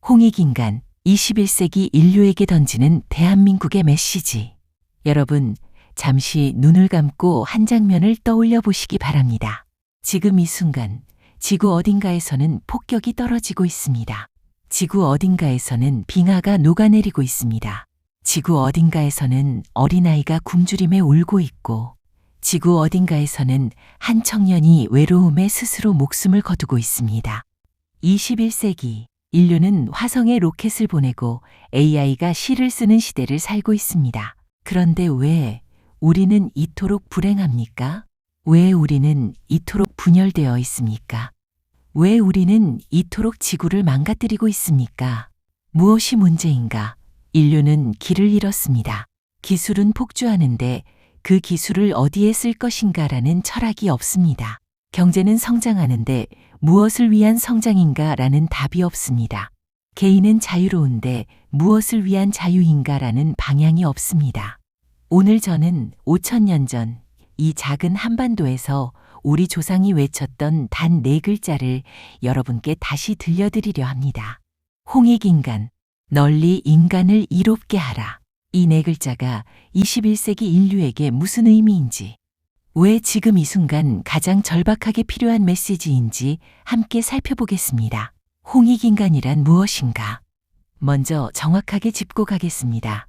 홍익인간 21세기 인류에게 던지는 대한민국의 메시지. 여러분, 잠시 눈을 감고 한 장면을 떠올려 보시기 바랍니다. 지금 이 순간 지구 어딘가에서는 폭격이 떨어지고 있습니다. 지구 어딘가에서는 빙하가 녹아내리고 있습니다. 지구 어딘가에서는 어린아이가 굶주림에 울고 있고, 지구 어딘가에서는 한 청년이 외로움에 스스로 목숨을 거두고 있습니다. 21세기 인류는 화성에 로켓을 보내고 AI가 시를 쓰는 시대를 살고 있습니다. 그런데 왜 우리는 이토록 불행합니까? 왜 우리는 이토록 분열되어 있습니까? 왜 우리는 이토록 지구를 망가뜨리고 있습니까? 무엇이 문제인가? 인류는 길을 잃었습니다. 기술은 폭주하는데 그 기술을 어디에 쓸 것인가라는 철학이 없습니다. 경제는 성장하는데 무엇을 위한 성장인가라는 답이 없습니다. 개인은 자유로운데 무엇을 위한 자유인가라는 방향이 없습니다. 오늘 저는 5,000년 전 이 작은 한반도에서 우리 조상이 외쳤던 단 4글자를 여러분께 다시 들려드리려 합니다. 홍익인간, 널리 인간을 이롭게 하라. 이 4글자가 21세기 인류에게 무슨 의미인지, 왜 지금 이 순간 가장 절박하게 필요한 메시지인지 함께 살펴보겠습니다. 홍익인간이란 무엇인가? 먼저 정확하게 짚고 가겠습니다.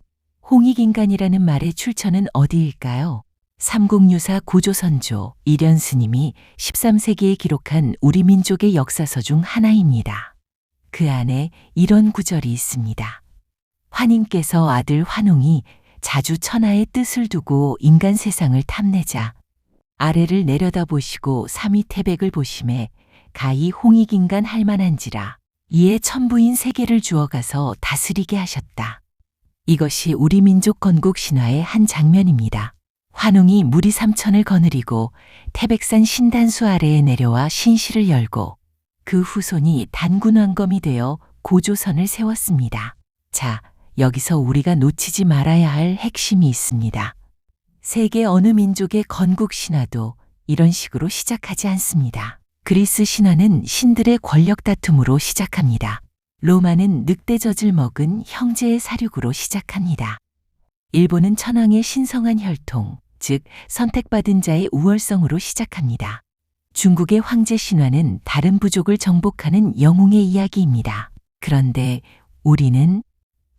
홍익인간이라는 말의 출처는 어디일까요? 삼국유사 고조선조 이련스님이 13세기에 기록한 우리 민족의 역사서 중 하나입니다. 그 안에 이런 구절이 있습니다. 환인께서 아들 환웅이 자주 천하의 뜻을 두고 인간 세상을 탐내자 아래를 내려다보시고 삼위태백을 보심에 가히 홍익인간 할 만한지라 이에 천부인 세계를 주어가서 다스리게 하셨다. 이것이 우리 민족 건국 신화의 한 장면입니다. 환웅이 무리 3천을 거느리고 태백산 신단수 아래에 내려와 신실을 열고 그 후손이 단군왕검이 되어 고조선을 세웠습니다. 자, 여기서 우리가 놓치지 말아야 할 핵심이 있습니다. 세계 어느 민족의 건국 신화도 이런 식으로 시작하지 않습니다. 그리스 신화는 신들의 권력 다툼으로 시작합니다. 로마는 늑대젖을 먹은 형제의 사륙으로 시작합니다. 일본은 천황의 신성한 혈통, 즉 선택받은 자의 우월성으로 시작합니다. 중국의 황제 신화는 다른 부족을 정복하는 영웅의 이야기입니다. 그런데 우리는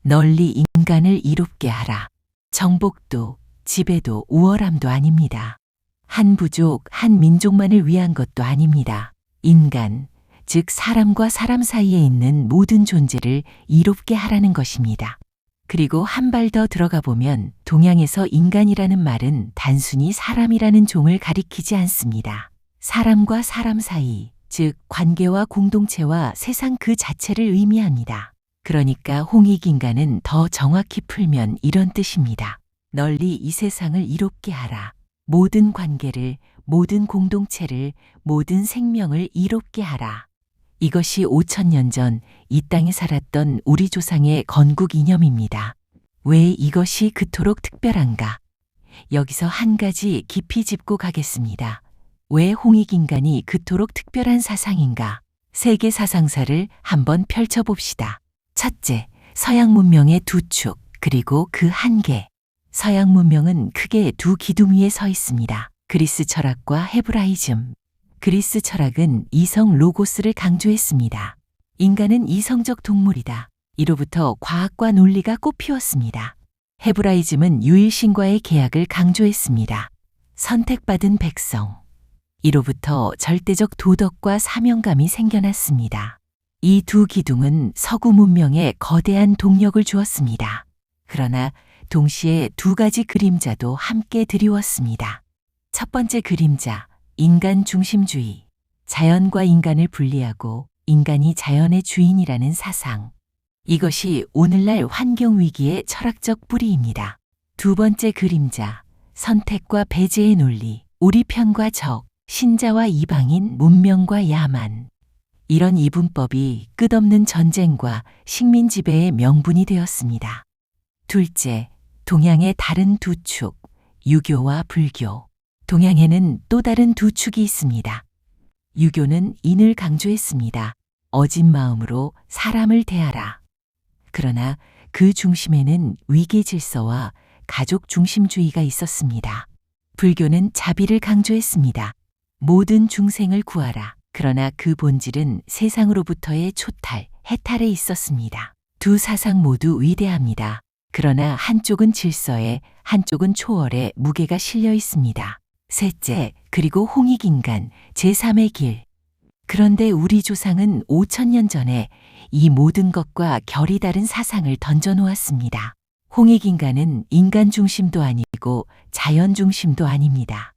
널리 인간을 이롭게 하라. 정복도, 지배도, 우월함도 아닙니다. 한 부족, 한 민족만을 위한 것도 아닙니다. 인간, 즉 사람과 사람 사이에 있는 모든 존재를 이롭게 하라는 것입니다. 그리고 한 발 더 들어가 보면 동양에서 인간이라는 말은 단순히 사람이라는 종을 가리키지 않습니다. 사람과 사람 사이, 즉 관계와 공동체와 세상 그 자체를 의미합니다. 그러니까 홍익인간은 더 정확히 풀면 이런 뜻입니다. 널리 이 세상을 이롭게 하라. 모든 관계를, 모든 공동체를, 모든 생명을 이롭게 하라. 이것이 5,000년 전 이 땅에 살았던 우리 조상의 건국 이념입니다. 왜 이것이 그토록 특별한가? 여기서 한 가지 깊이 짚고 가겠습니다. 왜 홍익인간이 그토록 특별한 사상인가? 세계 사상사를 한번 펼쳐봅시다. 첫째, 서양 문명의 두 축, 그리고 그 한계. 서양 문명은 크게 두 기둥 위에 서 있습니다. 그리스 철학과 헤브라이즘. 그리스 철학은 이성 로고스를 강조했습니다. 인간은 이성적 동물이다. 이로부터 과학과 논리가 꽃피웠습니다. 헤브라이즘은 유일신과의 계약을 강조했습니다. 선택받은 백성. 이로부터 절대적 도덕과 사명감이 생겨났습니다. 이 두 기둥은 서구 문명에 거대한 동력을 주었습니다. 그러나 동시에 두 가지 그림자도 함께 드리웠습니다. 첫 번째 그림자, 인간 중심주의. 자연과 인간을 분리하고 인간이 자연의 주인이라는 사상. 이것이 오늘날 환경위기의 철학적 뿌리입니다. 두 번째 그림자, 선택과 배제의 논리. 우리 편과 적, 신자와 이방인, 문명과 야만. 이런 이분법이 끝없는 전쟁과 식민 지배의 명분이 되었습니다. 둘째, 동양의 다른 두 축, 유교와 불교. 동양에는 또 다른 두 축이 있습니다. 유교는 인을 강조했습니다. 어진 마음으로 사람을 대하라. 그러나 그 중심에는 위계 질서와 가족 중심주의가 있었습니다. 불교는 자비를 강조했습니다. 모든 중생을 구하라. 그러나 그 본질은 세상으로부터의 초탈, 해탈에 있었습니다. 두 사상 모두 위대합니다. 그러나 한쪽은 질서에, 한쪽은 초월에 무게가 실려 있습니다. 셋째, 그리고 홍익인간, 제3의 길. 그런데 우리 조상은 5,000년 전에 이 모든 것과 결이 다른 사상을 던져놓았습니다. 홍익인간은 인간 중심도 아니고 자연 중심도 아닙니다.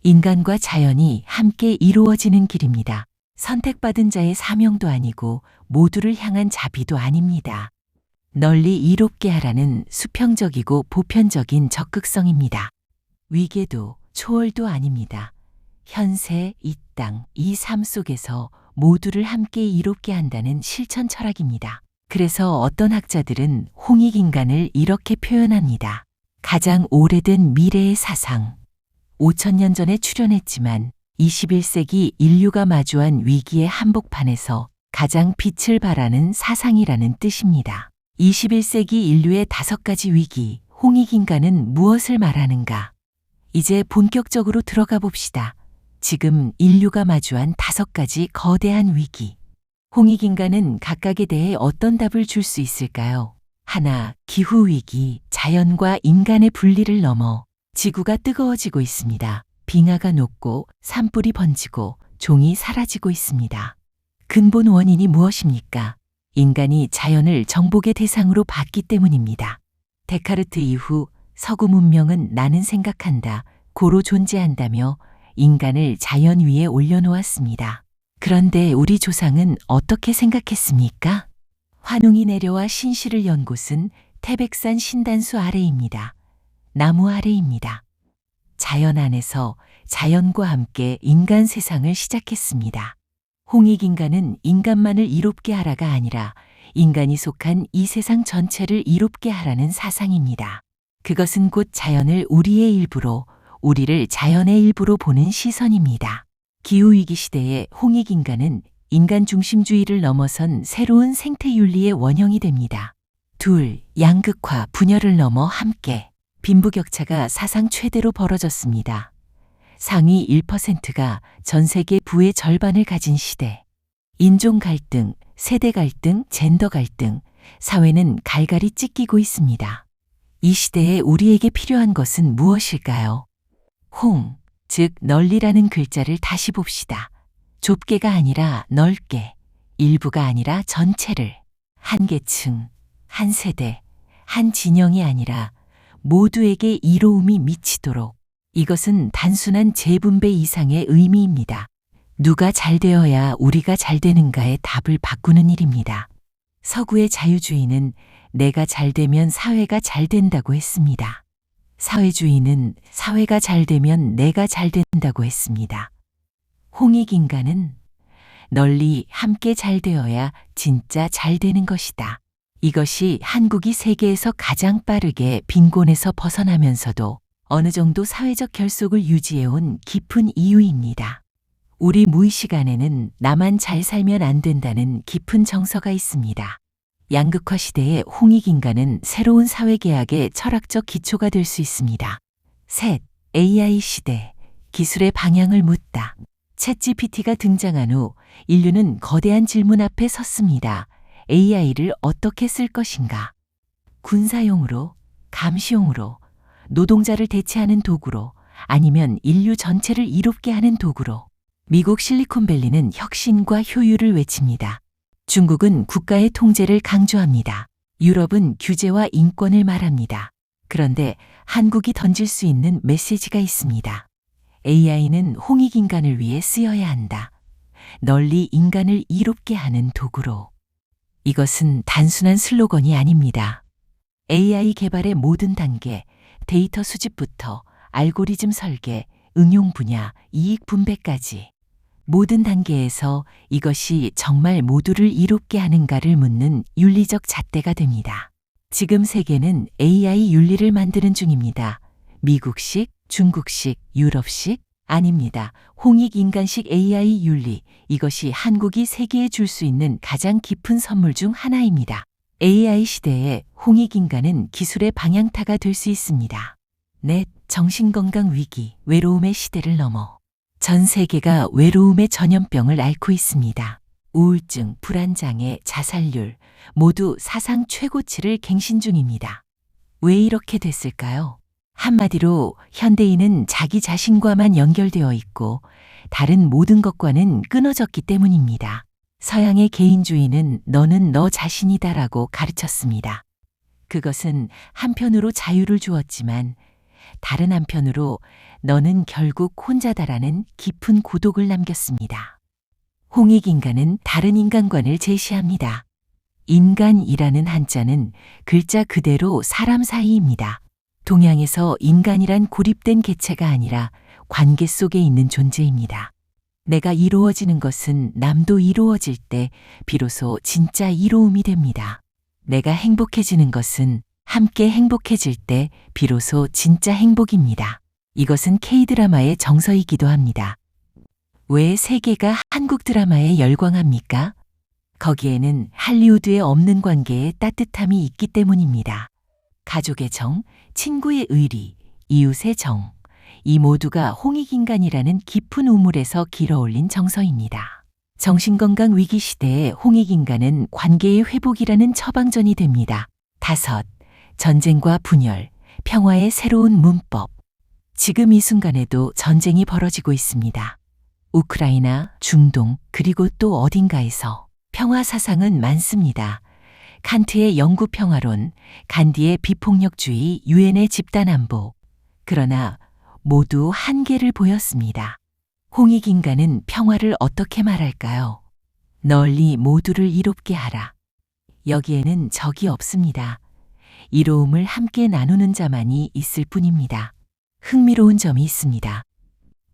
인간과 자연이 함께 이루어지는 길입니다. 선택받은 자의 사명도 아니고 모두를 향한 자비도 아닙니다. 널리 이롭게 하라는 수평적이고 보편적인 적극성입니다. 위계도 초월도 아닙니다. 현세, 이 땅, 이 삶 속에서 모두를 함께 이롭게 한다는 실천 철학입니다. 그래서 어떤 학자들은 홍익인간을 이렇게 표현합니다. 가장 오래된 미래의 사상. 5,000년 전에 출현했지만 21세기 인류가 마주한 위기의 한복판에서 가장 빛을 발하는 사상이라는 뜻입니다. 21세기 인류의 5가지 위기, 홍익인간은 무엇을 말하는가? 이제 본격적으로 들어가 봅시다. 지금 인류가 마주한 5가지 거대한 위기. 홍익인간은 각각에 대해 어떤 답을 줄 수 있을까요? 하나, 기후위기, 자연과 인간의 분리를 넘어 지구가 뜨거워지고 있습니다. 빙하가 녹고 산불이 번지고 종이 사라지고 있습니다. 근본 원인이 무엇입니까? 인간이 자연을 정복의 대상으로 봤기 때문입니다. 데카르트 이후 서구 문명은 나는 생각한다, 고로 존재한다며 인간을 자연 위에 올려놓았습니다. 그런데 우리 조상은 어떻게 생각했습니까? 환웅이 내려와 신시를 연 곳은 태백산 신단수 아래입니다. 나무 아래입니다. 자연 안에서 자연과 함께 인간 세상을 시작했습니다. 홍익인간은 인간만을 이롭게 하라가 아니라 인간이 속한 이 세상 전체를 이롭게 하라는 사상입니다. 그것은 곧 자연을 우리의 일부로, 우리를 자연의 일부로 보는 시선입니다. 기후위기 시대에 홍익인간은 인간 중심주의를 넘어선 새로운 생태윤리의 원형이 됩니다. 둘, 양극화, 분열을 넘어 함께. 빈부격차가 사상 최대로 벌어졌습니다. 상위 1%가 전 세계 부의 절반을 가진 시대. 인종 갈등, 세대 갈등, 젠더 갈등, 사회는 갈갈이 찢기고 있습니다. 이 시대에 우리에게 필요한 것은 무엇일까요? 즉 널리라는 글자를 다시 봅시다. 좁게가 아니라 넓게, 일부가 아니라 전체를, 한 계층, 한 세대, 한 진영이 아니라 모두에게 이로움이 미치도록. 이것은 단순한 재분배 이상의 의미입니다. 누가 잘 되어야 우리가 잘 되는가의 답을 바꾸는 일입니다. 서구의 자유주의는 내가 잘 되면 사회가 잘 된다고 했습니다. 사회주의는 사회가 잘 되면 내가 잘 된다고 했습니다. 홍익인간은 널리 함께 잘 되어야 진짜 잘 되는 것이다. 이것이 한국이 세계에서 가장 빠르게 빈곤에서 벗어나면서도 어느 정도 사회적 결속을 유지해온 깊은 이유입니다. 우리 무의식 안에는 나만 잘 살면 안 된다는 깊은 정서가 있습니다. 양극화 시대의 홍익인간은 새로운 사회계약의 철학적 기초가 될 수 있습니다. 셋, AI 시대, 기술의 방향을 묻다. 챗GPT가 등장한 후 인류는 거대한 질문 앞에 섰습니다. AI를 어떻게 쓸 것인가? 군사용으로, 감시용으로, 노동자를 대체하는 도구로, 아니면 인류 전체를 이롭게 하는 도구로. 미국 실리콘밸리는 혁신과 효율을 외칩니다. 중국은 국가의 통제를 강조합니다. 유럽은 규제와 인권을 말합니다. 그런데 한국이 던질 수 있는 메시지가 있습니다. AI는 홍익인간을 위해 쓰여야 한다. 널리 인간을 이롭게 하는 도구로. 이것은 단순한 슬로건이 아닙니다. AI 개발의 모든 단계, 데이터 수집부터 알고리즘 설계, 응용 분야, 이익 분배까지 모든 단계에서 이것이 정말 모두를 이롭게 하는가를 묻는 윤리적 잣대가 됩니다. 지금 세계는 AI 윤리를 만드는 중입니다. 미국식, 중국식, 유럽식, 아닙니다. 홍익인간식 AI 윤리, 이것이 한국이 세계에 줄 수 있는 가장 깊은 선물 중 하나입니다. AI 시대에 홍익인간은 기술의 방향타가 될 수 있습니다. 넷, 정신건강 위기, 외로움의 시대를 넘어 전 세계가 외로움의 전염병을 앓고 있습니다. 우울증, 불안장애, 자살률 모두 사상 최고치를 갱신 중입니다. 왜 이렇게 됐을까요? 한마디로 현대인은 자기 자신과만 연결되어 있고 다른 모든 것과는 끊어졌기 때문입니다. 서양의 개인주의는 너는 너 자신이다라고 가르쳤습니다. 그것은 한편으로 자유를 주었지만 다른 한편으로 너는 결국 혼자다라는 깊은 고독을 남겼습니다. 홍익인간은 다른 인간관을 제시합니다. 인간이라는 한자는 글자 그대로 사람 사이입니다. 동양에서 인간이란 고립된 개체가 아니라 관계 속에 있는 존재입니다. 내가 이루어지는 것은 남도 이루어질 때 비로소 진짜 이로움이 됩니다. 내가 행복해지는 것은 함께 행복해질 때 비로소 진짜 행복입니다. 이것은 K드라마의 정서이기도 합니다. 왜 세계가 한국 드라마에 열광합니까? 거기에는 할리우드에 없는 관계의 따뜻함이 있기 때문입니다. 가족의 정, 친구의 의리, 이웃의 정, 이 모두가 홍익인간이라는 깊은 우물에서 길어올린 정서입니다. 정신건강 위기 시대에 홍익인간은 관계의 회복이라는 처방전이 됩니다. 5. 전쟁과 분열, 평화의 새로운 문법. 지금 이 순간에도 전쟁이 벌어지고 있습니다. 우크라이나, 중동, 그리고 또 어딘가에서 평화 사상은 많습니다. 칸트의 영구평화론, 간디의 비폭력주의, 유엔의 집단안보. 그러나 모두 한계를 보였습니다. 홍익인간은 평화를 어떻게 말할까요? 널리 모두를 이롭게 하라. 여기에는 적이 없습니다. 이로움을 함께 나누는 자만이 있을 뿐입니다. 흥미로운 점이 있습니다.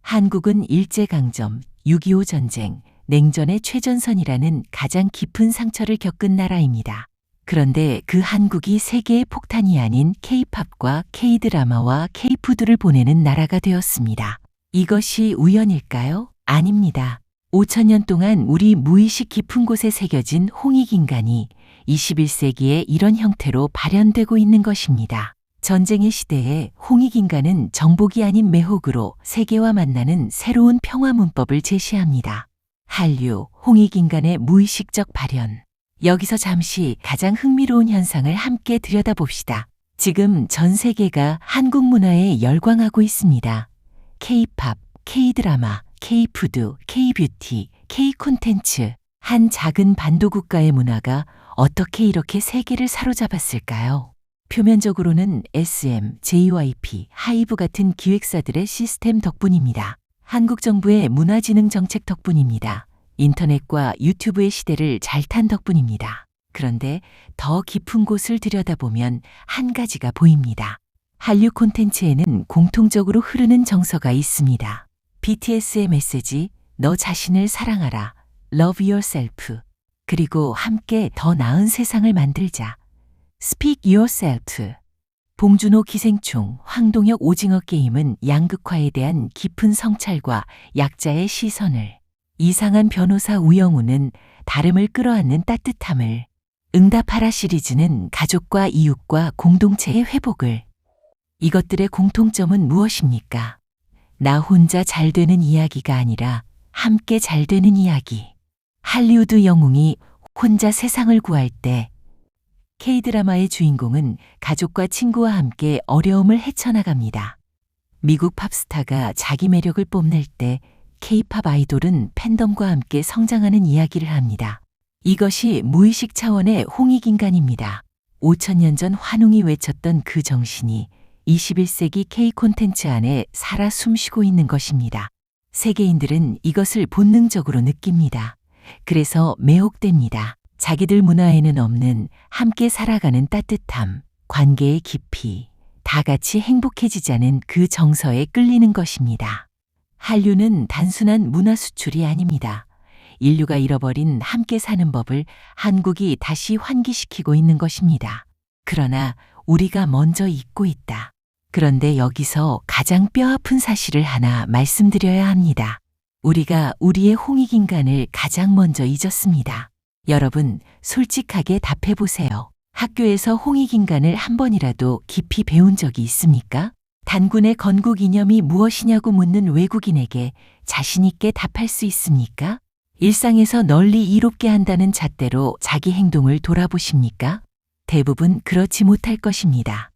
한국은 일제강점, 6.25 전쟁, 냉전의 최전선이라는 가장 깊은 상처를 겪은 나라입니다. 그런데 그 한국이 세계의 폭탄이 아닌 K-팝과 K-드라마와 K-푸드를 보내는 나라가 되었습니다. 이것이 우연일까요? 아닙니다. 5,000년 동안 우리 무의식 깊은 곳에 새겨진 홍익인간이 21세기에 이런 형태로 발현되고 있는 것입니다. 전쟁의 시대에 홍익인간은 정복이 아닌 매혹으로 세계와 만나는 새로운 평화 문법을 제시합니다. 한류, 홍익인간의 무의식적 발현. 여기서 잠시 가장 흥미로운 현상을 함께 들여다봅시다. 지금 전 세계가 한국 문화에 열광하고 있습니다. K-팝, K-드라마, K-푸드, K-뷰티, K-콘텐츠. 한 작은 반도 국가의 문화가 어떻게 이렇게 세계를 사로잡았을까요? 표면적으로는 SM, JYP, 하이브 같은 기획사들의 시스템 덕분입니다. 한국 정부의 문화진흥 정책 덕분입니다. 인터넷과 유튜브의 시대를 잘 탄 덕분입니다. 그런데 더 깊은 곳을 들여다보면 한 가지가 보입니다. 한류 콘텐츠에는 공통적으로 흐르는 정서가 있습니다. BTS의 메시지, 너 자신을 사랑하라, Love Yourself. 그리고 함께 더 나은 세상을 만들자, Speak Yourself. 봉준호 기생충, 황동혁 오징어 게임은 양극화에 대한 깊은 성찰과 약자의 시선을, 이상한 변호사 우영우는 다름을 끌어안는 따뜻함을, 응답하라 시리즈는 가족과 이웃과 공동체의 회복을. 이것들의 공통점은 무엇입니까? 나 혼자 잘 되는 이야기가 아니라 함께 잘 되는 이야기. 할리우드 영웅이 혼자 세상을 구할 때 K-드라마의 주인공은 가족과 친구와 함께 어려움을 헤쳐나갑니다. 미국 팝스타가 자기 매력을 뽐낼 때 K-팝 아이돌은 팬덤과 함께 성장하는 이야기를 합니다. 이것이 무의식 차원의 홍익인간입니다. 5,000년 전 환웅이 외쳤던 그 정신이 21세기 K 콘텐츠 안에 살아 숨쉬고 있는 것입니다. 세계인들은 이것을 본능적으로 느낍니다. 그래서 매혹됩니다. 자기들 문화에는 없는 함께 살아가는 따뜻함, 관계의 깊이, 다 같이 행복해지자는 그 정서에 끌리는 것입니다. 한류는 단순한 문화 수출이 아닙니다. 인류가 잃어버린 함께 사는 법을 한국이 다시 환기시키고 있는 것입니다. 그러나 우리가 먼저 잊고 있다. 그런데 여기서 가장 뼈아픈 사실을 하나 말씀드려야 합니다. 우리가 우리의 홍익인간을 가장 먼저 잊었습니다. 여러분, 솔직하게 답해 보세요. 학교에서 홍익인간을 한 번이라도 깊이 배운 적이 있습니까? 단군의 건국 이념이 무엇이냐고 묻는 외국인에게 자신 있게 답할 수 있습니까? 일상에서 널리 이롭게 한다는 잣대로 자기 행동을 돌아보십니까? 대부분 그렇지 못할 것입니다.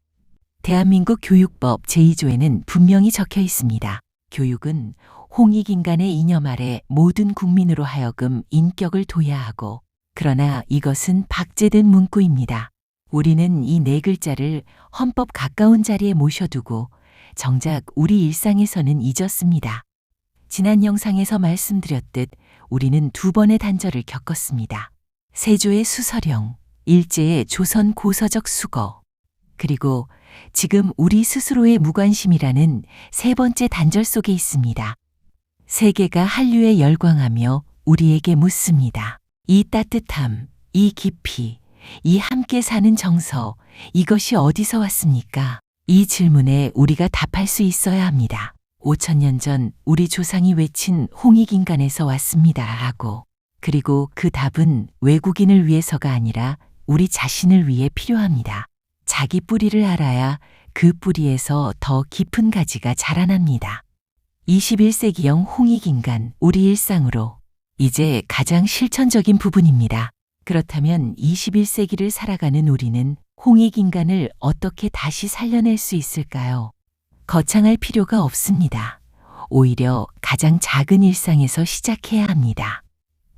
대한민국 교육법 제2조에는 분명히 적혀 있습니다. 교육은 홍익인간의 이념 아래 모든 국민으로 하여금 인격을 둬야 하고, 그러나 이것은 박제된 문구입니다. 우리는 이 네 글자를 헌법 가까운 자리에 모셔두고 정작 우리 일상에서는 잊었습니다. 지난 영상에서 말씀드렸듯 우리는 두 번의 단절을 겪었습니다. 세조의 수서령, 일제의 조선 고서적 수거, 그리고 지금 우리 스스로의 무관심이라는 세 번째 단절 속에 있습니다. 세계가 한류에 열광하며 우리에게 묻습니다. 이 따뜻함, 이 깊이, 이 함께 사는 정서, 이것이 어디서 왔습니까? 이 질문에 우리가 답할 수 있어야 합니다. 5,000년 전 우리 조상이 외친 홍익인간에서 왔습니다 하고, 그리고 그 답은 외국인을 위해서가 아니라 우리 자신을 위해 필요합니다. 자기 뿌리를 알아야 그 뿌리에서 더 깊은 가지가 자라납니다. 21세기형 홍익인간, 우리 일상으로 이제 가장 실천적인 부분입니다. 그렇다면 21세기를 살아가는 우리는 홍익인간을 어떻게 다시 살려낼 수 있을까요? 거창할 필요가 없습니다. 오히려 가장 작은 일상에서 시작해야 합니다.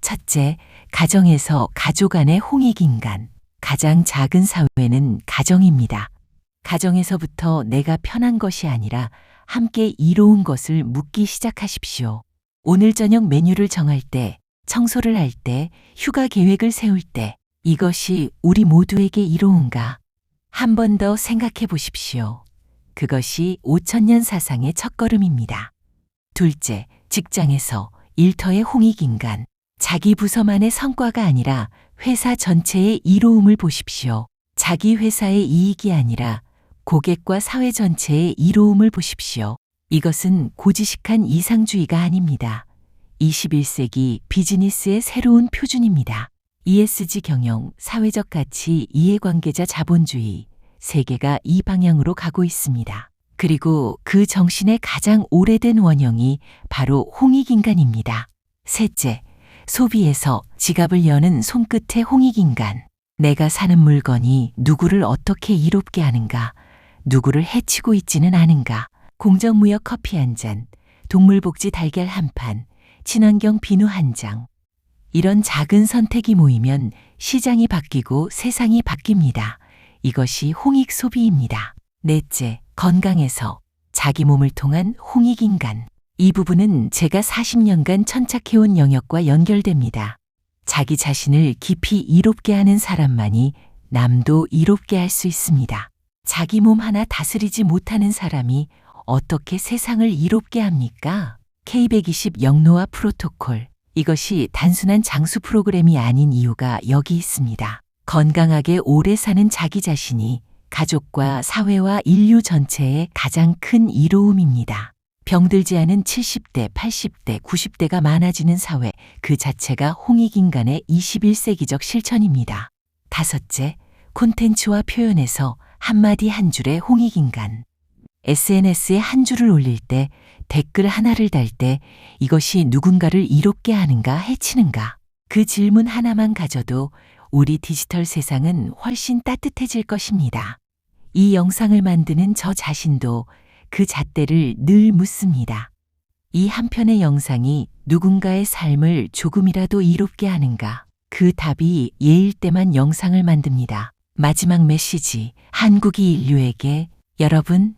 첫째, 가정에서 가족 안의 홍익인간. 가장 작은 사회는 가정입니다. 가정에서부터 내가 편한 것이 아니라 함께 이로운 것을 묻기 시작하십시오. 오늘 저녁 메뉴를 정할 때, 청소를 할 때, 휴가 계획을 세울 때, 이것이 우리 모두에게 이로운가? 한 번 더 생각해 보십시오. 그것이 5,000년 사상의 첫걸음입니다. 둘째, 직장에서 일터의 홍익인간. 자기 부서만의 성과가 아니라 회사 전체의 이로움을 보십시오. 자기 회사의 이익이 아니라 고객과 사회 전체의 이로움을 보십시오. 이것은 고지식한 이상주의가 아닙니다. 21세기 비즈니스의 새로운 표준입니다. ESG 경영, 사회적 가치, 이해관계자 자본주의, 세계가 이 방향으로 가고 있습니다. 그리고 그 정신의 가장 오래된 원형이 바로 홍익인간입니다. 셋째, 소비에서 지갑을 여는 손끝의 홍익인간. 내가 사는 물건이 누구를 어떻게 이롭게 하는가, 누구를 해치고 있지는 않은가. 공정무역 커피 한 잔, 동물복지 달걀 한 판, 친환경 비누 한 장. 이런 작은 선택이 모이면 시장이 바뀌고 세상이 바뀝니다. 이것이 홍익 소비입니다. 넷째, 건강에서 자기 몸을 통한 홍익인간. 이 부분은 제가 40년간 천착해온 영역과 연결됩니다. 자기 자신을 깊이 이롭게 하는 사람만이 남도 이롭게 할 수 있습니다. 자기 몸 하나 다스리지 못하는 사람이 어떻게 세상을 이롭게 합니까? K120 영노화 프로토콜. 이것이 단순한 장수 프로그램이 아닌 이유가 여기 있습니다. 건강하게 오래 사는 자기 자신이 가족과 사회와 인류 전체의 가장 큰 이로움입니다. 병들지 않은 70대, 80대, 90대가 많아지는 사회, 그 자체가 홍익인간의 21세기적 실천입니다. 다섯째, 콘텐츠와 표현에서 한마디 한 줄의 홍익인간. SNS에 한 줄을 올릴 때, 댓글 하나를 달 때 이것이 누군가를 이롭게 하는가 해치는가? 그 질문 하나만 가져도 우리 디지털 세상은 훨씬 따뜻해질 것입니다. 이 영상을 만드는 저 자신도 그 잣대를 늘 묻습니다. 이 한 편의 영상이 누군가의 삶을 조금이라도 이롭게 하는가? 그 답이 예일 때만 영상을 만듭니다. 마지막 메시지, 한국이 인류에게. 여러분,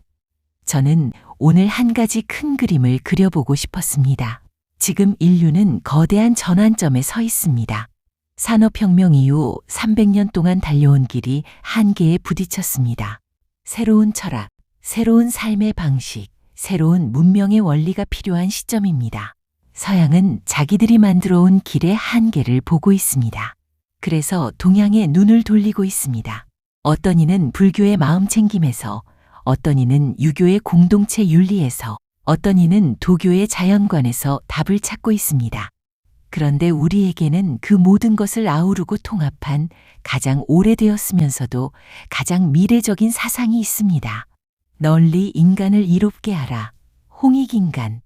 저는 오늘 한 가지 큰 그림을 그려보고 싶었습니다. 지금 인류는 거대한 전환점에 서 있습니다. 산업혁명 이후 300년 동안 달려온 길이 한계에 부딪혔습니다. 새로운 철학, 새로운 삶의 방식, 새로운 문명의 원리가 필요한 시점입니다. 서양은 자기들이 만들어온 길의 한계를 보고 있습니다. 그래서 동양에 눈을 돌리고 있습니다. 어떤 이는 불교의 마음챙김에서, 어떤 이는 유교의 공동체 윤리에서, 어떤 이는 도교의 자연관에서 답을 찾고 있습니다. 그런데 우리에게는 그 모든 것을 아우르고 통합한 가장 오래되었으면서도 가장 미래적인 사상이 있습니다. 널리 인간을 이롭게 하라. 홍익인간.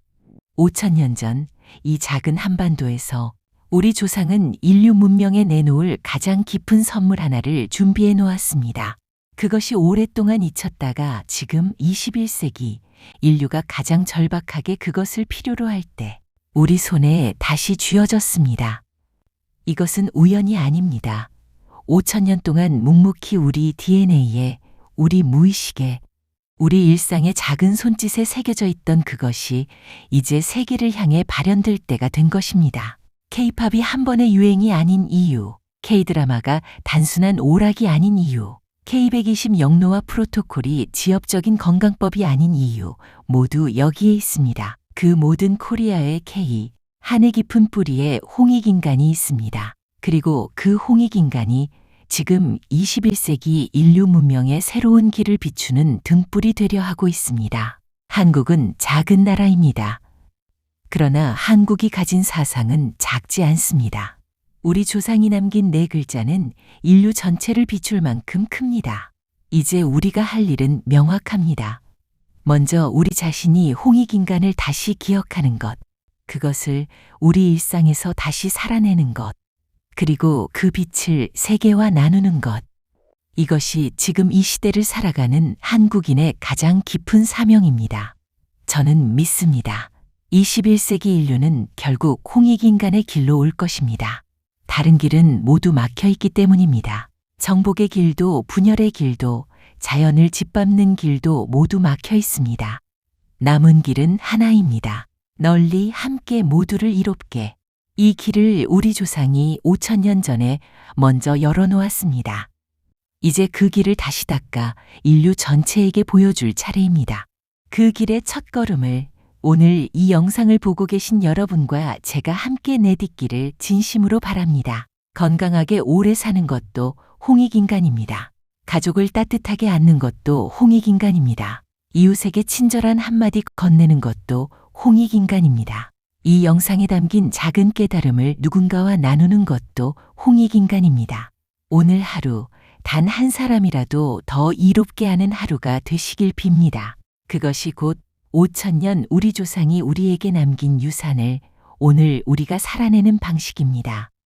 5,000년 전 이 작은 한반도에서 우리 조상은 인류 문명에 내놓을 가장 깊은 선물 하나를 준비해 놓았습니다. 그것이 오랫동안 잊혔다가 지금 21세기 인류가 가장 절박하게 그것을 필요로 할 때 우리 손에 다시 쥐어졌습니다. 이것은 우연이 아닙니다. 5,000년 동안 묵묵히 우리 DNA에, 우리 무의식에, 우리 일상의 작은 손짓에 새겨져 있던 그것이 이제 세계를 향해 발현될 때가 된 것입니다. K-팝이 한 번의 유행이 아닌 이유, K-드라마가 단순한 오락이 아닌 이유, K120 영노와 프로토콜이 지엽적인 건강법이 아닌 이유, 모두 여기에 있습니다. 그 모든 코리아의 K, 한해 깊은 뿌리에 홍익인간이 있습니다. 그리고 그 홍익인간이 지금 21세기 인류 문명의 새로운 길을 비추는 등불이 되려 하고 있습니다. 한국은 작은 나라입니다. 그러나 한국이 가진 사상은 작지 않습니다. 우리 조상이 남긴 네 글자는 인류 전체를 비출 만큼 큽니다. 이제 우리가 할 일은 명확합니다. 먼저 우리 자신이 홍익인간을 다시 기억하는 것, 그것을 우리 일상에서 다시 살아내는 것, 그리고 그 빛을 세계와 나누는 것. 이것이 지금 이 시대를 살아가는 한국인의 가장 깊은 사명입니다. 저는 믿습니다. 21세기 인류는 결국 홍익인간의 길로 올 것입니다. 다른 길은 모두 막혀 있기 때문입니다. 정복의 길도 분열의 길도 자연을 짓밟는 길도 모두 막혀 있습니다. 남은 길은 하나입니다. 널리 함께 모두를 이롭게. 이 길을 우리 조상이 5,000년 전에 먼저 열어놓았습니다. 이제 그 길을 다시 닦아 인류 전체에게 보여줄 차례입니다. 그 길의 첫걸음을 오늘 이 영상을 보고 계신 여러분과 제가 함께 내딛기를 진심으로 바랍니다. 건강하게 오래 사는 것도 홍익인간입니다. 가족을 따뜻하게 안는 것도 홍익인간입니다. 이웃에게 친절한 한마디 건네는 것도 홍익인간입니다. 이 영상에 담긴 작은 깨달음을 누군가와 나누는 것도 홍익인간입니다. 오늘 하루 단 한 사람이라도 더 이롭게 하는 하루가 되시길 빕니다. 그것이 곧 5,000년 우리 조상이 우리에게 남긴 유산을 오늘 우리가 살아내는 방식입니다.